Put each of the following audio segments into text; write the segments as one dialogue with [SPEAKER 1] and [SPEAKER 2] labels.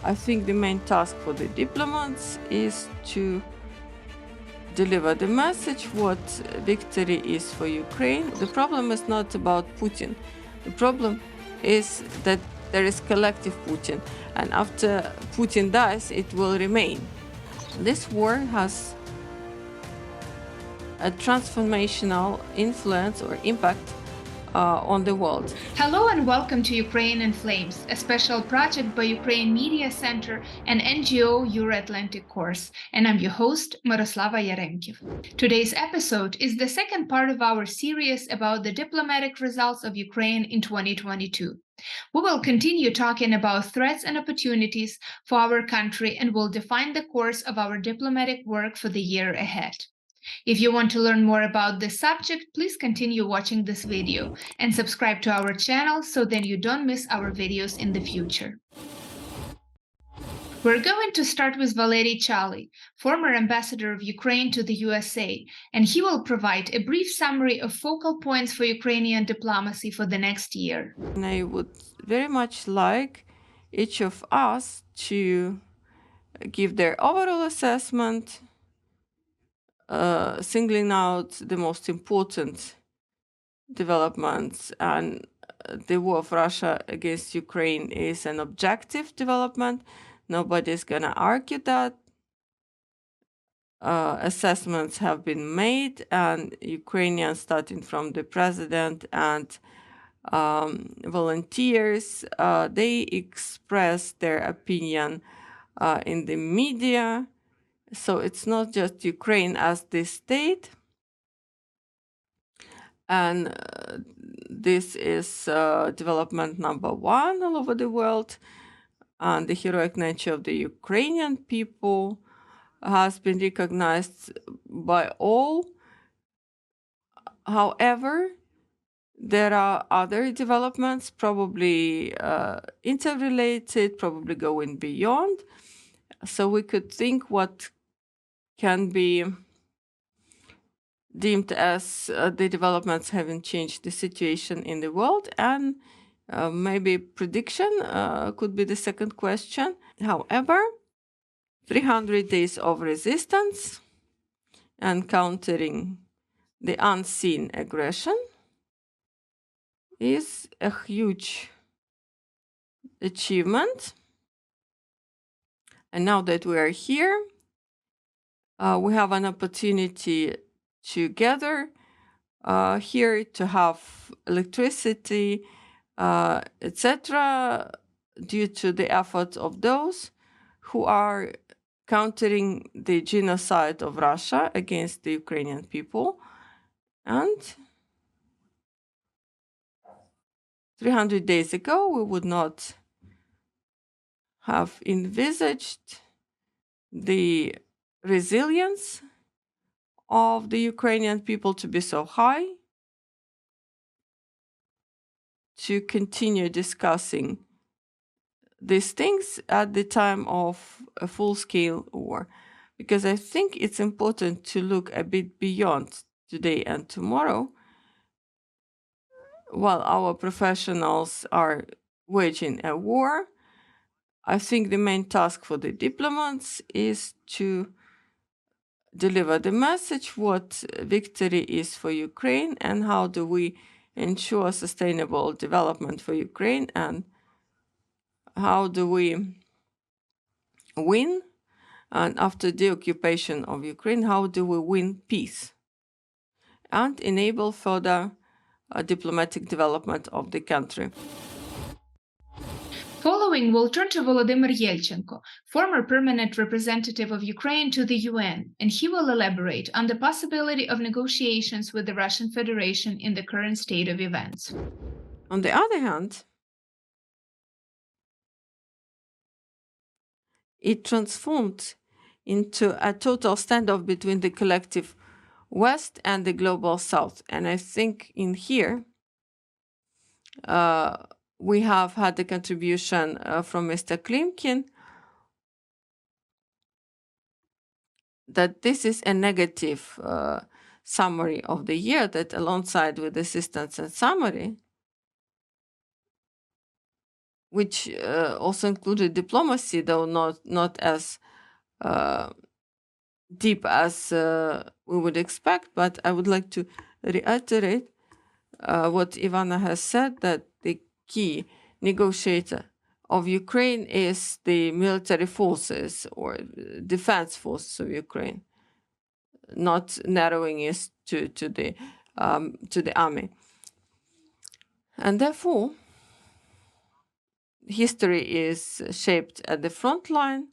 [SPEAKER 1] I think the main task for the diplomats is to deliver the message what victory is for Ukraine. The problem is not about Putin. The problem is that there is collective Putin, and after Putin dies, it will remain. This war has a transformational influence or impact on the world.
[SPEAKER 2] Hello and welcome to Ukraine in Flames, a special project by Ukraine Media Center and NGO Euro-Atlantic Course, and I'm your host, Miroslava Yaremkiv. Today's episode is the second part of our series about the diplomatic results of Ukraine in 2022. We will continue talking about threats and opportunities for our country and will define the course of our diplomatic work for the year ahead. If you want to learn more about this subject, please continue watching this video and subscribe to our channel so that you don't miss our videos in the future. We're going to start with Valeriy, former ambassador of Ukraine to the USA, and he will provide a brief summary of focal points for Ukrainian diplomacy for the next year.
[SPEAKER 1] And I would very much like each of us to give their overall assessment, singling out the most important developments. And the war of Russia against Ukraine is an objective development. Nobody's gonna argue that. Assessments have been made, and Ukrainians, starting from the president and volunteers, they express their opinion in the media. So it's not just Ukraine as the state. And this is development number one all over the world. And the heroic nature of the Ukrainian people has been recognized by all. However, there are other developments, probably interrelated, probably going beyond. So we could think what can be deemed as the developments having changed the situation in the world, and maybe prediction could be the second question. However, 300 days of resistance and countering the unseen aggression is a huge achievement. And now that we are here, we have an opportunity to gather here, to have electricity, etc., due to the efforts of those who are countering the genocide of Russia against the Ukrainian people. And 300 days ago, we would not have envisaged the resilience of the Ukrainian people to be so high, to continue discussing these things at the time of a full-scale war. Because I think it's important to look a bit beyond today and tomorrow. While our professionals are waging a war, I think the main task for the diplomats is to deliver the message what victory is for Ukraine and how do we ensure sustainable development for Ukraine, and how do we win, and after the occupation of Ukraine, how do we win peace and enable further diplomatic development of the country.
[SPEAKER 2] Following, we'll turn to Volodymyr Yelchenko, former permanent representative of Ukraine to the UN, and he will elaborate on the possibility of negotiations with the Russian Federation in the current state of events.
[SPEAKER 1] On the other hand, it transformed into a total standoff between the collective West and the global South. And I think in here, we have had the contribution from Mr. Klimkin that this is a negative summary of the year, that alongside with assistance and summary, which also included diplomacy, though not as deep as we would expect. But I would like to reiterate what Ivana has said, that the key negotiator of Ukraine is the military forces or defense forces of Ukraine, not narrowing it to the army. And therefore, history is shaped at the front line.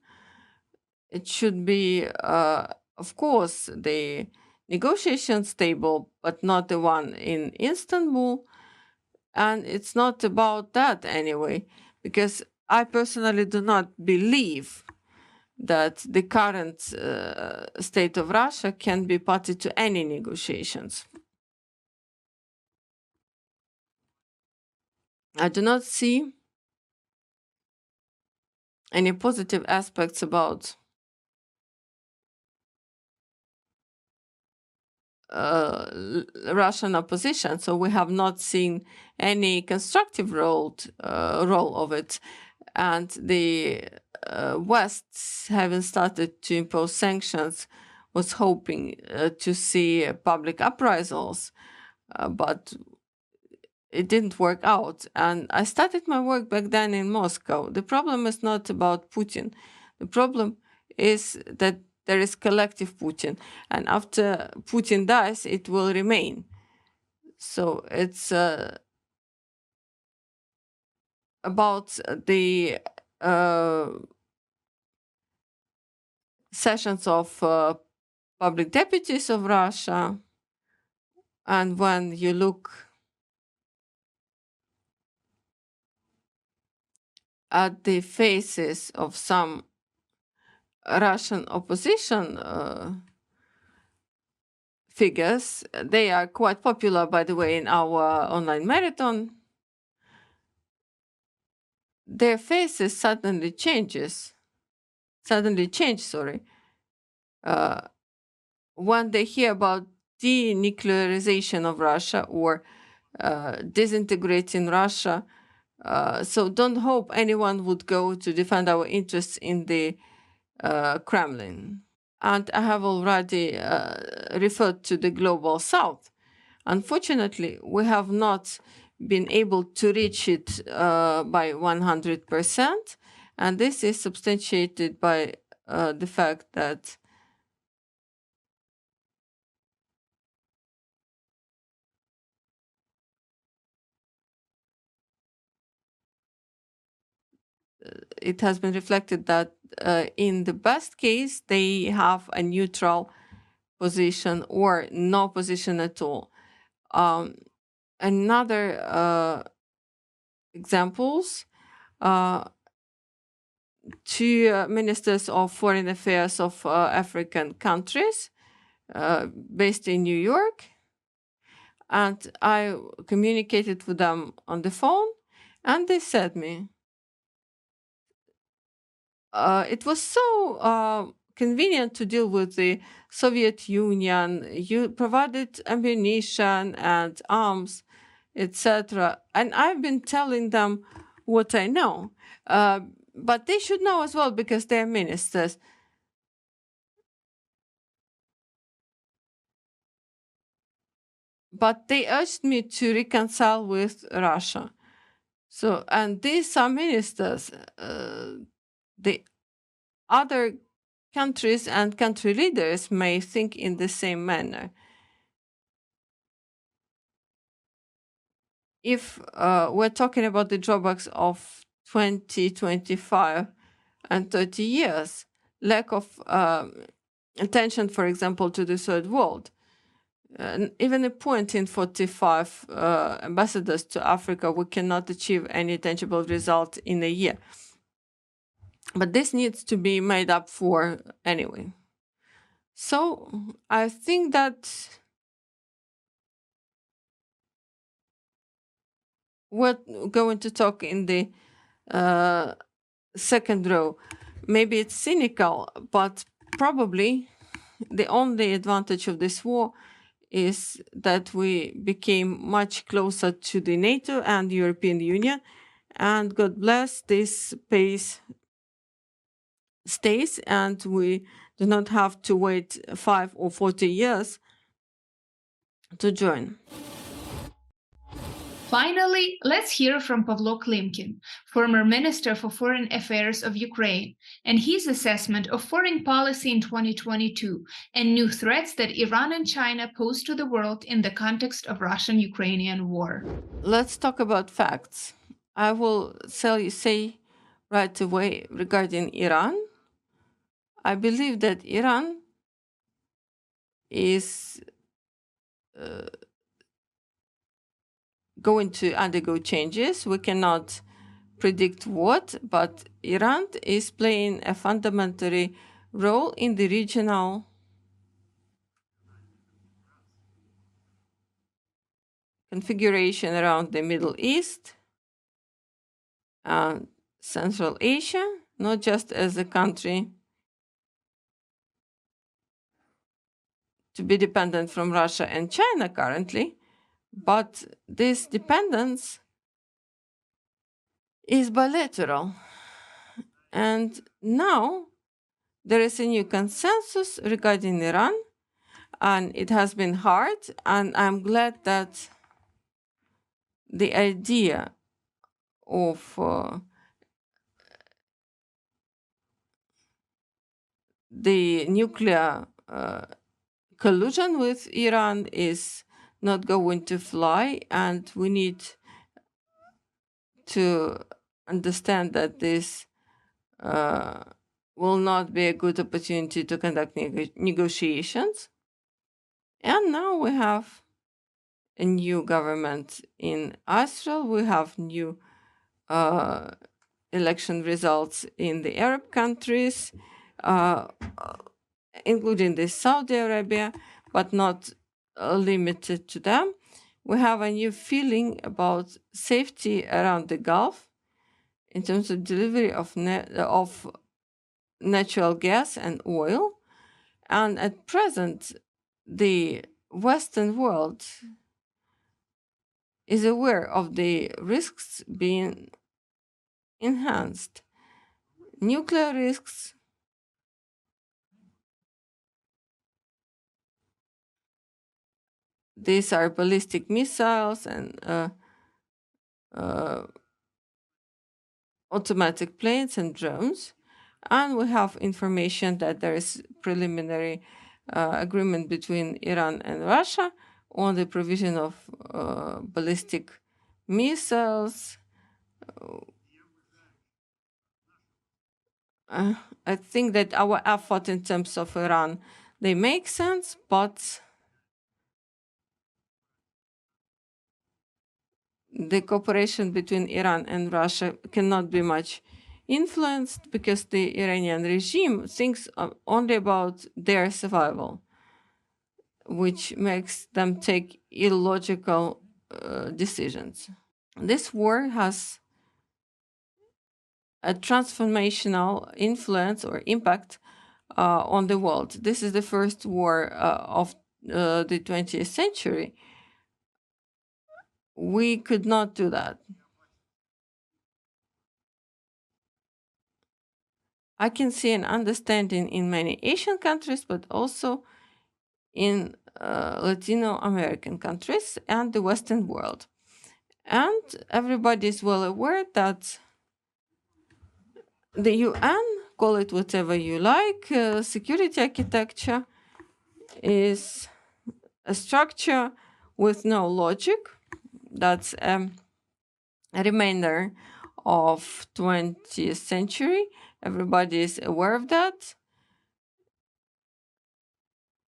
[SPEAKER 1] It should be, of course, the negotiations table, but not the one in Istanbul. And it's not about that anyway, because I personally do not believe that the current state of Russia can be party to any negotiations. I do not see any positive aspects about Russian opposition, so we have not seen any constructive role of it. And the West, having started to impose sanctions, was hoping to see public uprisals, but it didn't work out. And I started my work back then in Moscow. The problem is not about Putin. The problem is that there is collective Putin. And after Putin dies, it will remain. So it's about the sessions of public deputies of Russia. And when you look at the faces of some Russian opposition figures, they are quite popular, by the way, in our online marathon. Their faces suddenly change, when they hear about denuclearization of Russia or disintegrating Russia. So don't hope anyone would go to defend our interests in the Kremlin. And I have already referred to the global south. Unfortunately, we have not been able to reach it by 100%. And this is substantiated by the fact that it has been reflected that in the best case, they have a neutral position or no position at all. Another examples, two ministers of foreign affairs of African countries based in New York, and I communicated with them on the phone, and they said me, it was so convenient to deal with the Soviet Union. You provided ammunition and arms, etc. And I've been telling them what I know. But they should know as well because they're ministers. But they urged me to reconcile with Russia. So, and these are ministers. The other countries and country leaders may think in the same manner. If we're talking about the drawbacks of 20, 25, and 30 years, lack of attention, for example, to the third world, even appointing 45 ambassadors to Africa, we cannot achieve any tangible result in a year. But this needs to be made up for anyway. So I think that we're going to talk in the second row. Maybe it's cynical, but probably the only advantage of this war is that we became much closer to the NATO and the European Union, And God bless this pace stays, and we do not have to wait 5 or 40 years to join.
[SPEAKER 2] Finally, let's hear from Pavlo Klimkin, former Minister for Foreign Affairs of Ukraine, and his assessment of foreign policy in 2022 and new threats that Iran and China pose to the world in the context of Russian-Ukrainian war.
[SPEAKER 1] Let's talk about facts. I will say right away regarding Iran. I believe that Iran is going to undergo changes. We cannot predict what, but Iran is playing a fundamental role in the regional configuration around the Middle East and Central Asia, not just as a country to be dependent from Russia and China currently, but this dependence is bilateral. And now there is a new consensus regarding Iran, and it has been hard, and I'm glad that the idea of the nuclear collusion with Iran is not going to fly, and we need to understand that this will not be a good opportunity to conduct negotiations. And now we have a new government in Israel. We have new election results in the Arab countries, including the Saudi Arabia, but not limited to them. We have a new feeling about safety around the Gulf in terms of delivery of natural gas and oil. And at present, the Western world is aware of the risks being enhanced. Nuclear risks, these are ballistic missiles and automatic planes and drones. And we have information that there is preliminary agreement between Iran and Russia on the provision of ballistic missiles. I think that our effort in terms of Iran, they make sense, but the cooperation between Iran and Russia cannot be much influenced because the Iranian regime thinks only about their survival, which makes them take illogical decisions. This war has a transformational influence or impact on the world. This is the first war of the 20th century. We could not do that. I can see an understanding in many Asian countries, but also in Latino American countries and the Western world. And everybody is well aware that the UN, call it whatever you like, security architecture is a structure with no logic. That's a remainder of 20th century. Everybody is aware of that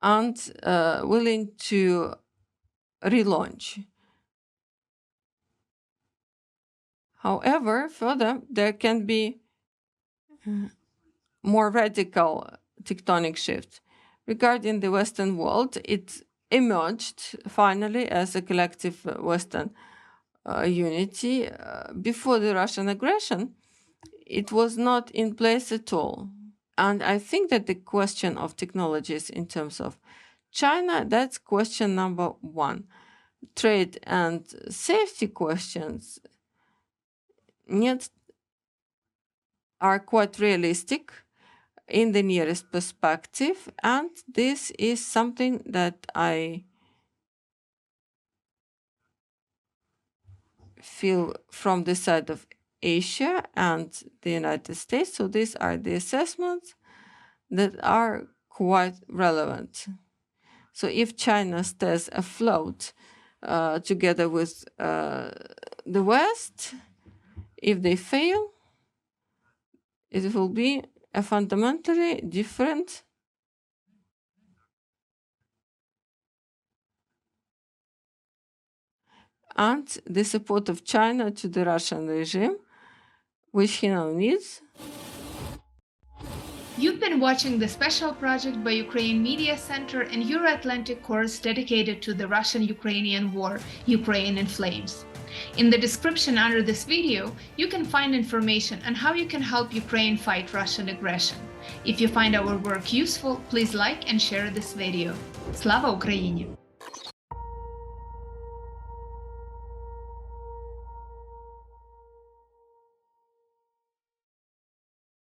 [SPEAKER 1] and willing to relaunch. However, further, there can be more radical tectonic shift. Regarding the Western world, it emerged finally as a collective Western unity. Before the Russian aggression, it was not in place at all. And I think that the question of technologies in terms of China, that's question number one. Trade and safety questions yet are quite realistic in the nearest perspective, and this is something that I feel from the side of Asia and the United States. So these are the assessments that are quite relevant. So if China stays afloat together with the West, if they fail, it will be a fundamentally different and the support of China to the Russian regime, which he now needs.
[SPEAKER 2] You've been watching the special project by Ukraine Media Center and Euro-Atlantic course dedicated to the Russian-Ukrainian war, Ukraine in Flames. In the description under this video, you can find information on how you can help Ukraine fight Russian aggression. If you find our work useful, please like and share this video. Slava Ukraini!